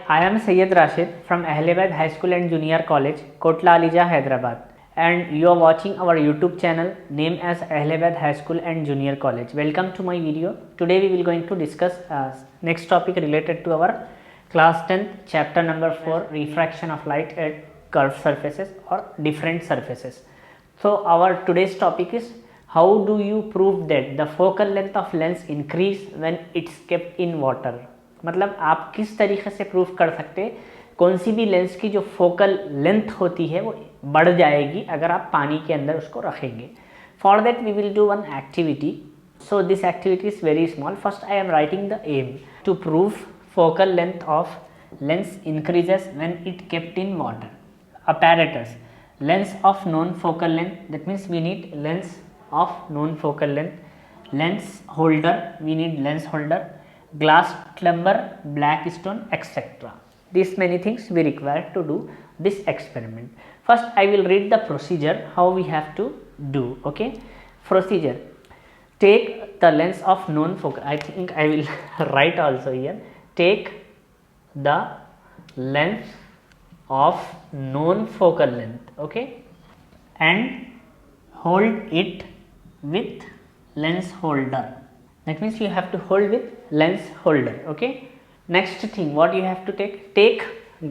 I am Syed Rashid from Ahliabad High School and Junior College, Kotla Alija, Hyderabad, and you are watching our YouTube channel named as Ahliabad High School and Junior College. Welcome to my video. Today we will going to discuss next topic related to our class 10th chapter number 4, refraction of light at curved surfaces or different surfaces. So our today's topic is how do you prove that the focal length of lens increase when it's kept in water. मतलब आप किस तरीके से proof कर सकते कौन सी भी lens की जो फोकल लेंथ होती है वो बढ़ जाएगी अगर आप पानी के अंदर उसको रखेंगे. For that we will do one activity. So this activity is very small. First I am writing the aim to prove focal length of lens increases when it kept in water. apparatus, lens of known focal length, that means we need lens of known focal length, lens holder, we need lens holder, glass tumbler, black stone, etc. These many things we require to do this experiment. First I will read the procedure how we have to do. Okay, procedure: take the lens of known focal, I think I will write also here, take the lens of known focal length, okay, and hold it with lens holder. That means you have to hold with lens holder. Okay, next thing what you have to take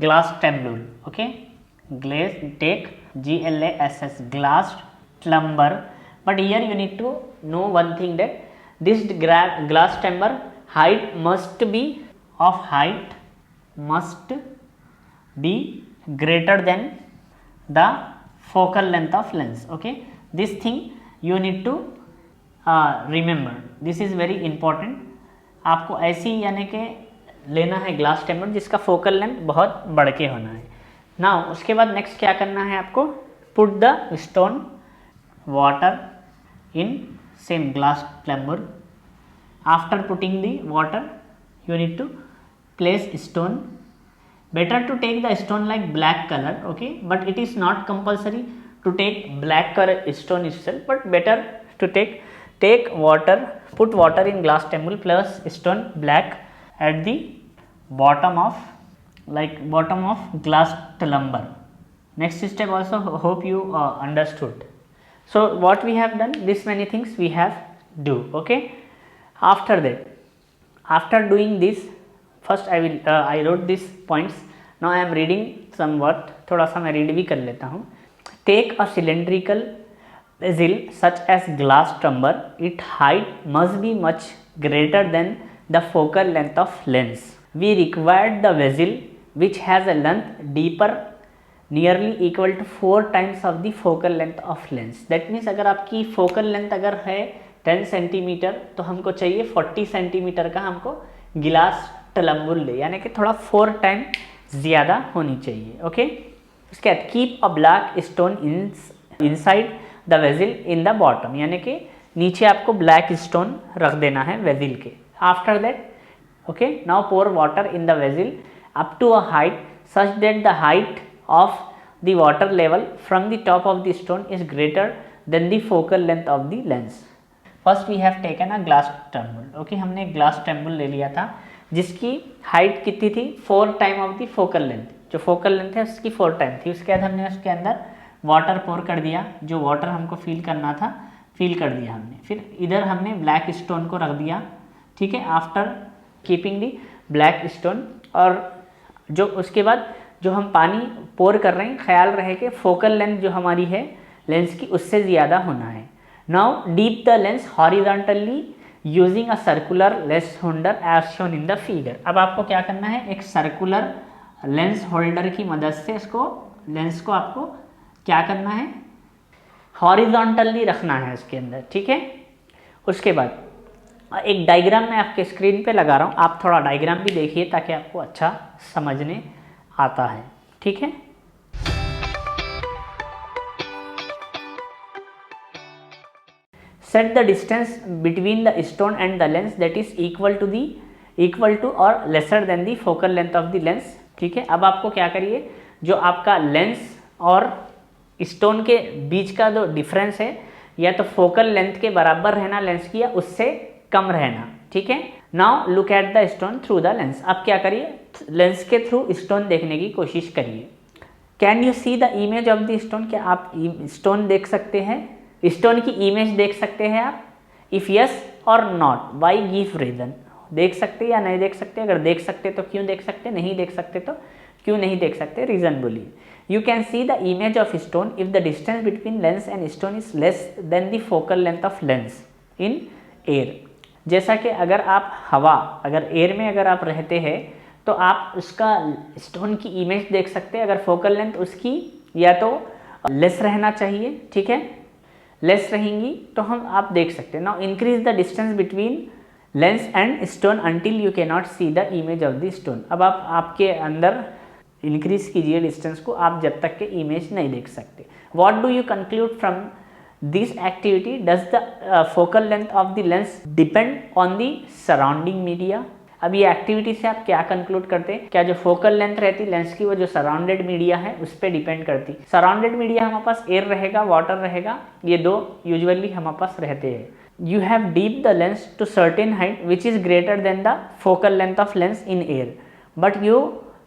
glass tumbler. Okay, take glass, glass tumbler. But here you need to know one thing, that this glass tumbler height must be greater than the focal length of lens. Okay, this thing you need to remember. This is very important. आपको ऐसी यानी कि लेना है glass temper जिसका focal length बहुत बढ़ के होना है. नाउ उसके बाद नेक्स्ट क्या करना है आपको, put the stone water in same glass tumbler. After putting the water you need to place stone. Better to take the stone like black color, okay, but it is not compulsory to take black color stone itself, but better to take water, put water in glass tumbler plus stone black at the bottom of glass tumbler. Next step also hope you understood. So what we have done, this many things we have do. Okay, after that, after doing this, first I wrote these points. Now I am reading some word, थोड़ा सा मैं read भी कर लेता हूँ. Take a cylindrical vessel such as glass tumbler. Its height must be much greater than the focal length of lens. We required the vessel which has a length deeper nearly equal to 4 times of the focal length of lens. That means अगर आपकी focal length अगर है 10 centimetre तो हमको चाहिए 40 centimetre का हमको गिलास टलम्बुल ले, यानी कि थोड़ा 4 टाइम ज़्यादा होनी चाहिए. ओके, उसके बाद keep a black stone inside the वेजिल in the bottom, यानी कि नीचे आपको ब्लैक स्टोन रख देना है वेजिल के. After that, okay, now pour water in the vessel up to a height such that the height of the water level from the top of the stone is greater than the focal length of the lens. First we have taken a glass tumbler. Okay, हमने glass tumbler ले लिया था जिसकी height कितनी थी, 4 time of the focal length. जो focal length है उसकी 4 टाइम थी. उसके बाद हमने उसके अंदर वाटर पोर कर दिया, जो वाटर हमको फिल करना था फिल कर दिया हमने. फिर इधर हमने ब्लैक स्टोन को रख दिया. ठीक है, after keeping the black stone, और जो उसके बाद जो हम पानी पोर कर रहे हैं ख्याल रहे कि फोकल लेंथ जो हमारी है लेंस की उससे ज़्यादा होना है. Now dip the lens horizontally using a circular lens holder as shown in the figure. अब आपको क्या करना है, एक सर्कुलर लेंस होल्डर की मदद से इसको लेंस को आपको क्या करना है, हॉरिजॉन्टली रखना है इसके अंदर. ठीक है, उसके बाद एक डायग्राम मैं आपके स्क्रीन पे लगा रहा हूँ, आप थोड़ा डायग्राम भी देखिए ताकि आपको अच्छा समझने आता है. ठीक है, set the distance between the stone and the lens that is equal to or lesser than the focal length of the lens. ठीक है, अब आपको क्या करिए, जो आपका लेंस और स्टोन के बीच का जो डिफरेंस है या तो फोकल लेंथ के बराबर रहना लेंस की या उससे कम रहना. ठीक है, now look at the stone through the lens. अब क्या करिए, लेंस के थ्रू स्टोन देखने की कोशिश करिए। Can you see the image of the stone, क्या आप स्टोन देख सकते हैं, स्टोन की इमेज देख सकते हैं आप? इफ़ यस और नॉट, वाई गिव रीजन। देख सकते या नहीं देख सकते? अगर देख सकते तो क्यों देख सकते, नहीं देख सकते तो क्यों नहीं देख सकते, रीज़न बोलिए। You can see the image of stone if the distance between lens and stone is less than the focal length of lens in air. जैसा कि अगर आप हवा, अगर एयर में अगर आप रहते हैं तो आप उसका स्टोन की इमेज देख सकते हैं, अगर फोकल लेंथ उसकी या तो लेस रहना चाहिए, ठीक है, लेस रहेंगी तो हम आप देख सकते हैं। Now increase the distance between lens and stone until you can not see the image of the stone. अब आप आपके अंदर इंक्रीज कीजिए डिस्टेंस को, आप जब तक के इमेज नहीं देख सकते। What do you conclude from this activity? Does the focal length of the lens depend on the surrounding media? अब ये एक्टिविटी से आप क्या कंक्लूड करते हैं? क्या जो फोकल लेंथ रहती लेंस की वो जो सराउंडेड मीडिया है उस पर डिपेंड करती? सराउंडेड मीडिया हमारे पास एयर रहेगा, वाटर रहेगा, ये दो यूजुअली हमारे पास रहते हैं। You have deep the lens to certain height which is greater than the focal length of lens in air, but you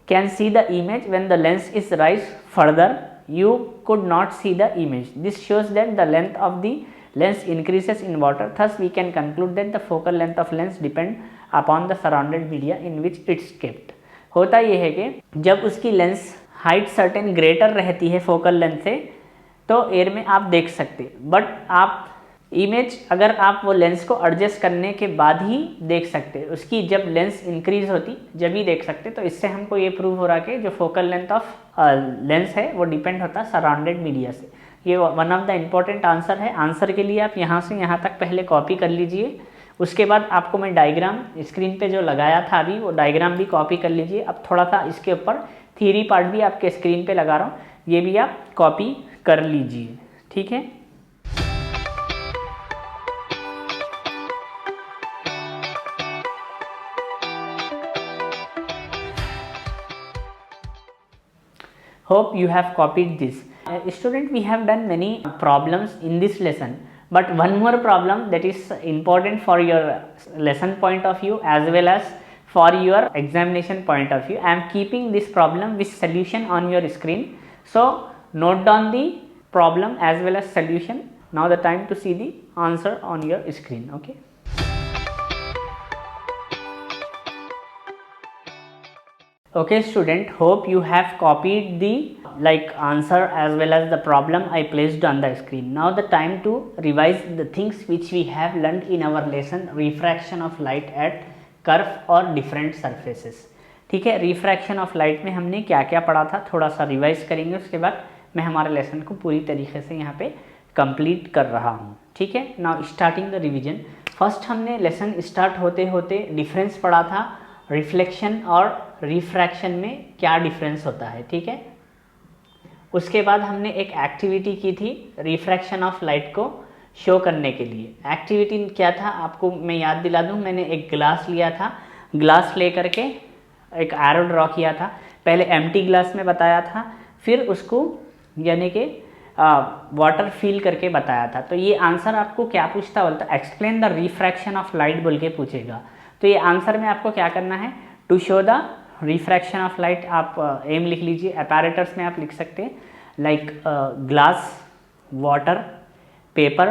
can see the image when the lens is raised further. You could not see the image. This shows that the length of the lens increases in water. Thus, we can conclude that the focal length of lens depend upon the surrounded media in which it's kept. होता यह है कि जब उसकी lens height certain greater रहती है focal length से तो एयर में आप देख सकते, बट आप इमेज अगर आप वो लेंस को एडजस्ट करने के बाद ही देख सकते, उसकी जब लेंस इंक्रीज होती जब ही देख सकते। तो इससे हमको ये प्रूव हो रहा है कि जो फोकल लेंथ ऑफ लेंस है वो डिपेंड होता है सराउंडेड मीडिया से। ये one of the important answer है। आंसर के लिए आप यहाँ से यहाँ तक पहले कॉपी कर लीजिए, उसके बाद आपको मैं डायग्राम स्क्रीन पे जो लगाया था अभी वो डायग्राम भी कॉपी कर लीजिए। अब थोड़ा सा इसके ऊपर थ्योरी पार्ट भी आपके स्क्रीन पे लगा रहा हूँ, ये भी आप कॉपी कर लीजिए, ठीक है। Hope you have copied this. Student, we have done many problems in this lesson, but one more problem that is important for your lesson point of view as well as for your examination point of view. I am keeping this problem with solution on your screen, so note down the problem as well as solution. Now the time to see the answer on your screen, okay. Okay student, hope you have copied the answer as well as the problem I placed on the screen. Now the time to revise the things which we have learned in our lesson refraction of light at curve और different surfaces, ठीक है। Refraction of light में हमने क्या क्या पढ़ा था थोड़ा सा रिवाइज करेंगे, उसके बाद मैं हमारे लेसन को पूरी तरीके से यहाँ पे कंप्लीट कर रहा हूँ, ठीक है। Now starting the revision. First हमने लेसन स्टार्ट होते होते डिफरेंस पढ़ा था, रिफ्लेक्शन और रिफ्रैक्शन में क्या डिफरेंस होता है, ठीक है। उसके बाद हमने एक एक्टिविटी की थी रिफ्रैक्शन ऑफ लाइट को शो करने के लिए। एक्टिविटी क्या था आपको मैं याद दिला दूं, मैंने एक ग्लास लिया था, ग्लास ले करके एक एरो ड्रॉ किया था, पहले एम्प्टी ग्लास में बताया था, फिर उसको यानी कि वाटर फिल करके बताया था। तो ये आंसर आपको क्या पूछता बोलता explain the refraction of light बोल के पूछेगा। तो ये आंसर में आपको क्या करना है, to show the refraction of light आप एम लिख लीजिए, अपैरेटस में आप लिख सकते हैं like glass, water, paper,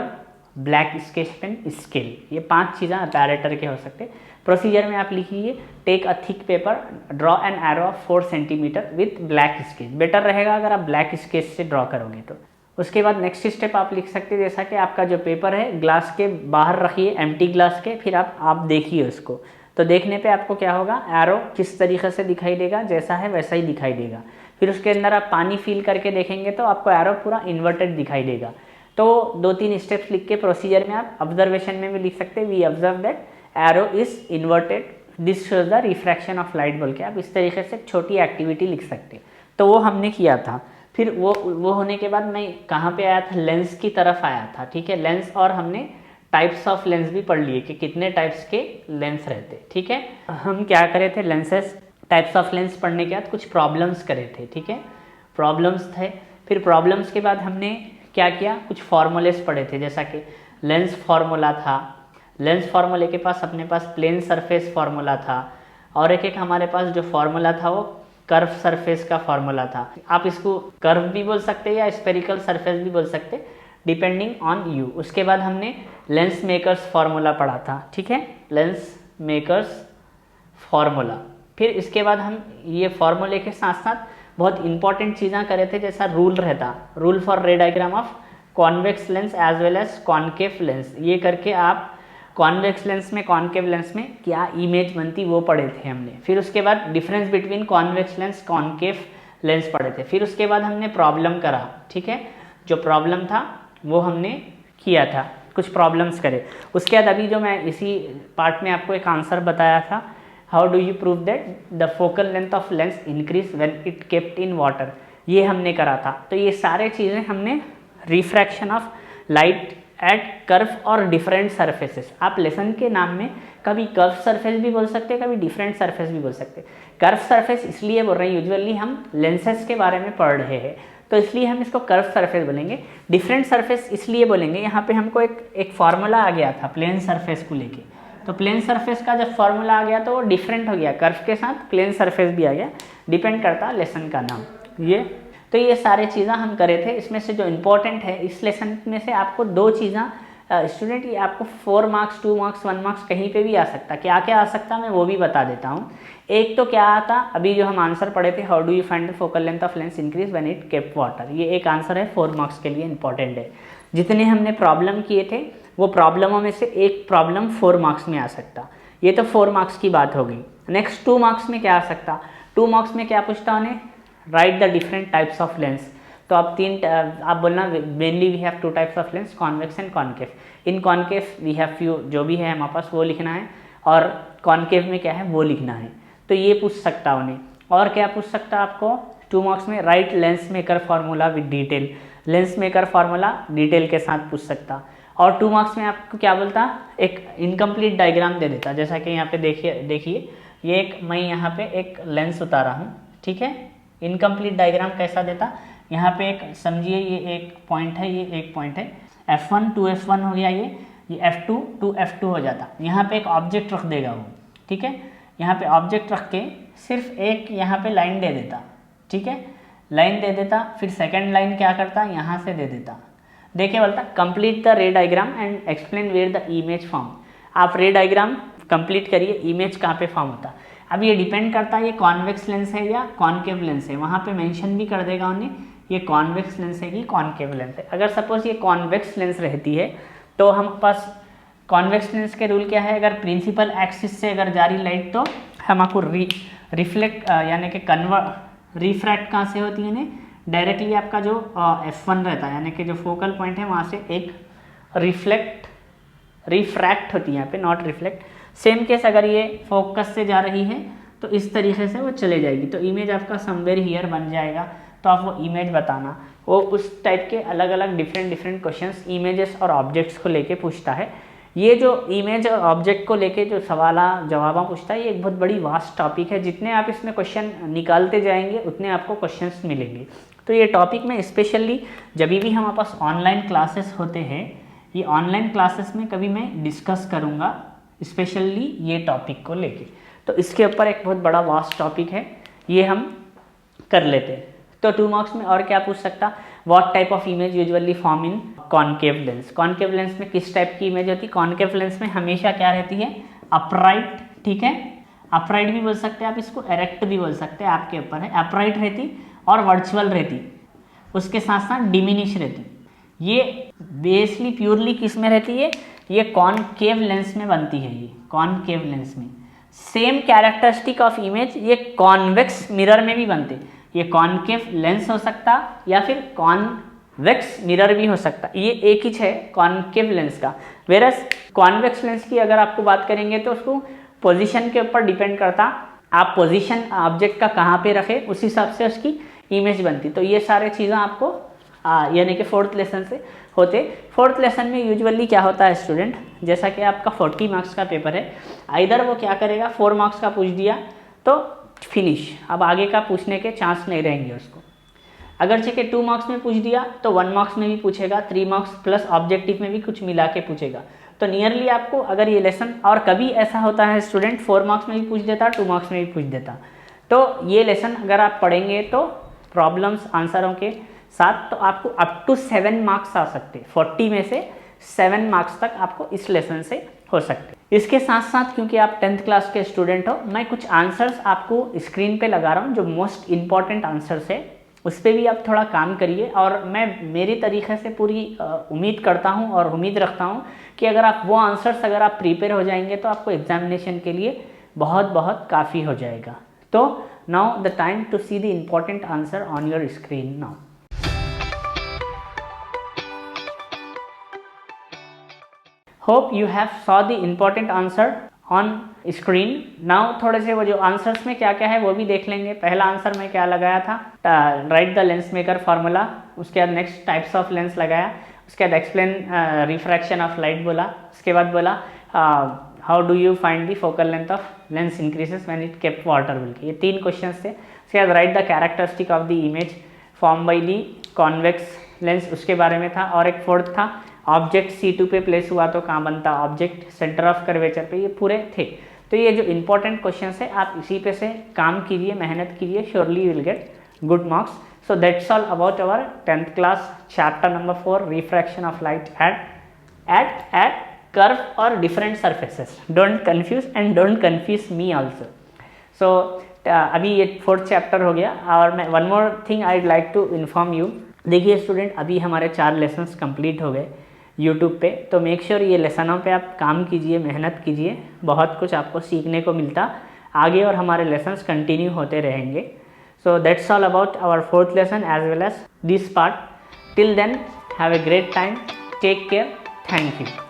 black sketch pen, scale, ये 5 चीज़ें अपैरेटर के हो सकते। प्रोसीजर में आप लिखिए take a thick paper, draw an arrow of 4 centimetre with black sketch. Better रहेगा अगर आप ब्लैक स्केच से ड्रॉ करोगे तो। उसके बाद नेक्स्ट स्टेप आप लिख सकते हैं जैसा कि आपका जो पेपर है ग्लास के बाहर रखिए, एम्प्टी ग्लास के, फिर आप देखिए उसको। तो देखने पे आपको क्या होगा, एरो किस तरीके से दिखाई देगा, जैसा है वैसा ही दिखाई देगा। फिर उसके अंदर आप पानी फिल करके देखेंगे तो आपको एरो पूरा इन्वर्टेड दिखाई देगा। तो 2-3 स्टेप्स लिख के प्रोसीजर में आप ऑब्जर्वेशन में भी लिख सकते हैं, we observe that arrow is inverted, this shows the refraction of light बोल के आप इस तरीके से छोटी एक्टिविटी लिख सकते हैं। तो वो हमने किया था। फिर वो होने के बाद मैं कहाँ पे आया था, लेंस की तरफ आया था, ठीक है। लेंस और हमने टाइप्स ऑफ लेंस भी पढ़ लिए कि कितने टाइप्स के लेंस रहते, ठीक है। हम क्या करे थे, लेंसेस टाइप्स ऑफ लेंस पढ़ने के बाद कुछ प्रॉब्लम्स करे थे, ठीक है, प्रॉब्लम्स थे। फिर प्रॉब्लम्स के बाद हमने क्या किया, कुछ फॉर्मूलेस पढ़े थे, जैसा कि लेंस फार्मूला था, लेंस फार्मूले के पास अपने पास प्लेन सरफेस फार्मूला था, और एक हमारे पास जो फॉर्मूला था वो कर्व सरफेस का फॉर्मूला था। आप इसको कर्व भी बोल सकते हैं या स्पेरिकल सरफेस भी बोल सकते, डिपेंडिंग ऑन यू। उसके बाद हमने लेंस मेकर्स फॉर्मूला पढ़ा था, ठीक है, लेंस मेकर्स फॉर्मूला। फिर इसके बाद हम ये फॉर्मूले के साथ साथ बहुत इंपॉर्टेंट चीज़ें करे थे, जैसा रूल रहता, rule for ray diagram of convex lens as well as concave lens. ये करके आप कॉन्वेक्स लेंस में कॉन्केव लेंस में क्या इमेज बनती वो पढ़े थे हमने। फिर उसके बाद difference between convex lens concave lens पढ़े थे। फिर उसके बाद हमने प्रॉब्लम करा, ठीक है, जो प्रॉब्लम था वो हमने किया था, कुछ प्रॉब्लम्स करे। उसके बाद अभी जो मैं इसी पार्ट में आपको एक आंसर बताया था, how do you prove that the focal length of lens increase when it kept in water, ये हमने करा था। तो ये सारे चीज़ें हमने refraction of light at curve और डिफरेंट सरफेसेस। आप लेसन के नाम में कभी कर्व सरफेस भी बोल सकते हैं, कभी डिफरेंट सरफेस भी बोल सकते हैं। कर्व सरफेस इसलिए बोल रहे हैं, यूजुअली हम लेंसेज के बारे में पढ़ रहे हैं तो इसलिए हम इसको कर्व सरफेस बोलेंगे। डिफरेंट सरफेस इसलिए बोलेंगे, यहाँ पे हमको एक फार्मूला आ गया था प्लेन सरफेस को लेके, तो प्लेन सरफेस का जब फार्मूला आ गया तो वो डिफरेंट हो गया, कर्व के साथ प्लेन सरफेस भी आ गया, डिपेंड करता लेसन का नाम। ये तो ये सारे चीज़ें हम करे थे। इसमें से जो इम्पोर्टेंट है इस लेसन में से आपको दो चीज़ें स्टूडेंट, ये आपको 4 मार्क्स 2 मार्क्स 1 मार्क्स कहीं पे भी आ सकता, क्या क्या आ सकता मैं वो भी बता देता हूँ। एक तो क्या आता, अभी जो हम आंसर पढ़े थे, how do you find the focal length of lens increase when it kept water, ये एक आंसर है 4 मार्क्स के लिए इंपॉर्टेंट है। जितने हमने प्रॉब्लम किए थे वो प्रॉब्लमों में से एक प्रॉब्लम 4 मार्क्स में आ सकता, ये तो 4 मार्क्स की बात हो गई। नेक्स्ट 2 मार्क्स में क्या आ सकता, 2 मार्क्स में क्या पूछता उन्हें, write the different types of lens. तो आप बोलना mainly we have 2 types of lens, convex and concave. In concave we have few, जो भी है हमारे पास वो लिखना है, और कॉन्केव में क्या है वो लिखना है। तो ये पूछ सकता उन्हें। और क्या पूछ सकता आपको 2 मार्क्स में, right lens maker formula with detail, lens maker formula detail के साथ पूछ सकता। और 2 मार्क्स में आपको क्या बोलता, एक इनकम्प्लीट डायग्राम दे देता, जैसा कि यहाँ पे देखिए ये एक, मैं यहाँ पे एक लेंस उतारा हूँ, ठीक है, इनकम्प्लीट डायग्राम कैसा देता, यहाँ पे एक समझिए ये एक पॉइंट है, ये एक पॉइंट है, F1 to F1 हो गया, ये F2 to F2 हो जाता। यहाँ पे एक ऑब्जेक्ट रख देगा वो, ठीक है, यहाँ पे ऑब्जेक्ट रख के सिर्फ एक यहाँ पे लाइन दे देता, ठीक है, लाइन दे देता। फिर सेकंड लाइन क्या करता, यहाँ से दे देता, देखिए बोलता complete the ray diagram and explain where the image form. आप रे डायग्राम कंप्लीट करिए, इमेज कहाँ पे फॉर्म होता। अब ये डिपेंड करता है ये कॉन्वेक्स लेंस है या कॉन्केव लेंस है, वहाँ पे मेंशन भी कर देगा उन्हें ये कॉन्वेक्स लेंस है कि कॉन्केव लेंस है। अगर सपोज ये कॉन्वेक्स लेंस रहती है तो हम पास कॉन्वेक्स लेंस के रूल क्या है, अगर प्रिंसिपल एक्सिस से अगर जा रही लाइट तो हमको रिफ्लेक्ट यानी कि रिफ्रैक्ट कहाँ से होती है, डायरेक्टली आपका जो F1 रहता है यानी कि जो फोकल पॉइंट है वहाँ से एक रिफ्रैक्ट होती है यहाँ पे, नॉट रिफ्लेक्ट। सेम केस अगर ये फोकस से जा रही है तो इस तरीके से वो चले जाएगी, तो इमेज आपका समवेयर हियर बन जाएगा। तो आप वो इमेज बताना, वो उस टाइप के अलग अलग डिफरेंट क्वेश्चंस इमेजेस और ऑब्जेक्ट्स को लेके पूछता है। ये जो इमेज और ऑब्जेक्ट को लेके जो सवाल जवाब पूछता है ये एक बहुत बड़ी वास्ट टॉपिक है, जितने आप इसमें क्वेश्चन निकालते जाएंगे उतने आपको क्वेश्चंस मिलेंगे। तो ये टॉपिक में स्पेशली जब भी हमारे पास ऑनलाइन क्लासेस होते हैं, ये ऑनलाइन क्लासेस में कभी मैं डिस्कस करूँगा स्पेशली ये टॉपिक को लेके। तो इसके ऊपर एक बहुत बड़ा वास्ट टॉपिक है, ये हम कर लेते हैं। तो 2 मार्क्स में और क्या पूछ सकता, what type of image usually form in concave lens. Concave lens में किस टाइप की इमेज होती है, कॉन्केव लेंस में हमेशा क्या रहती है, अपराइट, ठीक है, अपराइट भी बोल सकते हैं आप इसको, एरेक्ट भी बोल सकते हैं, आपके ऊपर है। अपराइट रहती और वर्चुअल रहती, उसके साथ साथ डिमिनिश रहती। ये बेसली प्योरली किस में रहती है, ये कॉन्केव लेंस में बनती है, ये कॉन्केव लेंस में। सेम कैरेक्टरिस्टिक ऑफ इमेज ये कॉन्वेक्स मिरर में भी बनते, ये कॉन्केव लेंस हो सकता या फिर कॉन्वेक्स मिरर भी हो सकता, ये एक ही है कॉन्केव लेंस का। वेरस कॉन्वेक्स लेंस की अगर आपको बात करेंगे तो उसको पोजीशन के ऊपर डिपेंड करता, आप पोजीशन ऑब्जेक्ट का कहाँ पे रखे उस हिसाब से उसकी इमेज बनती। तो ये सारे चीज़ें आपको यानी कि 4th लेसन से होते। 4th लेसन में यूजुअली क्या होता है स्टूडेंट, जैसा कि आपका 40 मार्क्स का पेपर है, इधर वो क्या करेगा 4 मार्क्स का पूछ दिया तो फिनिश, अब आगे का पूछने के चांस नहीं रहेंगे उसको। अगर चेके 2 मार्क्स में पूछ दिया तो 1 मार्क्स में भी पूछेगा, 3 मार्क्स प्लस ऑब्जेक्टिव में भी कुछ मिला के पूछेगा। तो नियरली आपको अगर ये लेसन, और कभी ऐसा होता है स्टूडेंट 4 मार्क्स में भी पूछ देता, 2 मार्क्स में भी पूछ देता, तो ये लेसन अगर आप पढ़ेंगे तो प्रॉब्लम्स आंसरों के साथ तो आपको अप टू 7 मार्क्स आ सकते, 40 में से 7 मार्क्स तक आपको इस लेसन से हो सकते। इसके साथ साथ क्योंकि आप 10th क्लास के स्टूडेंट हो, मैं कुछ आंसर्स आपको स्क्रीन पे लगा रहा हूँ जो मोस्ट इम्पॉर्टेंट आंसर्स है, उस पर भी आप थोड़ा काम करिए। और मैं मेरी तरीके से पूरी उम्मीद करता हूँ और उम्मीद रखता हूँ कि अगर आप वो आंसर्स अगर आप प्रिपेयर हो जाएंगे तो आपको एग्जामिनेशन के लिए बहुत बहुत काफ़ी हो जाएगा। तो now the time to see the important answer on your screen now. Hope you have saw the important answer on screen. Now थोड़े से वो जो आंसर्स में क्या क्या है वो भी देख लेंगे। पहला आंसर में क्या लगाया था, right the lens maker formula, उसके बाद नेक्स्ट टाइप्स ऑफ लेंस लगाया, उसके बाद एक्सप्लेन रिफ्रैक्शन ऑफ लाइट बोला, उसके बाद बोला how do you find the focal length of lens increases when it kept water बोल के, ये 3 क्वेश्चन थे। उसके बाद right the characteristic of the image form by the convex lens, उसके बारे में था। और एक फोर्थ था ऑब्जेक्ट C2 पे प्लेस हुआ तो कहाँ बनता ऑब्जेक्ट, सेंटर ऑफ कर्वेचर पे, ये पूरे थे। तो ये जो इंपॉर्टेंट क्वेश्चन है आप इसी पे से काम कीजिए, मेहनत कीजिए, surely will get good marks. So that's all about our 10th class chapter number 4 refraction of light at curve और different surfaces. Don't confuse and don't confuse me also. So अभी ये 4th चैप्टर हो गया। और मैं one more thing I would like to inform you. देखिए student, अभी हमारे 4 लेसन्स कंप्लीट हो गए यूट्यूब पे, तो मेक श्योर ये लेसनों पे आप काम कीजिए, मेहनत कीजिए, बहुत कुछ आपको सीखने को मिलता आगे और हमारे लेसन्स कंटिन्यू होते रहेंगे। So that's all about our 4th lesson as well as this part. Till then have a great time, take care, thank you.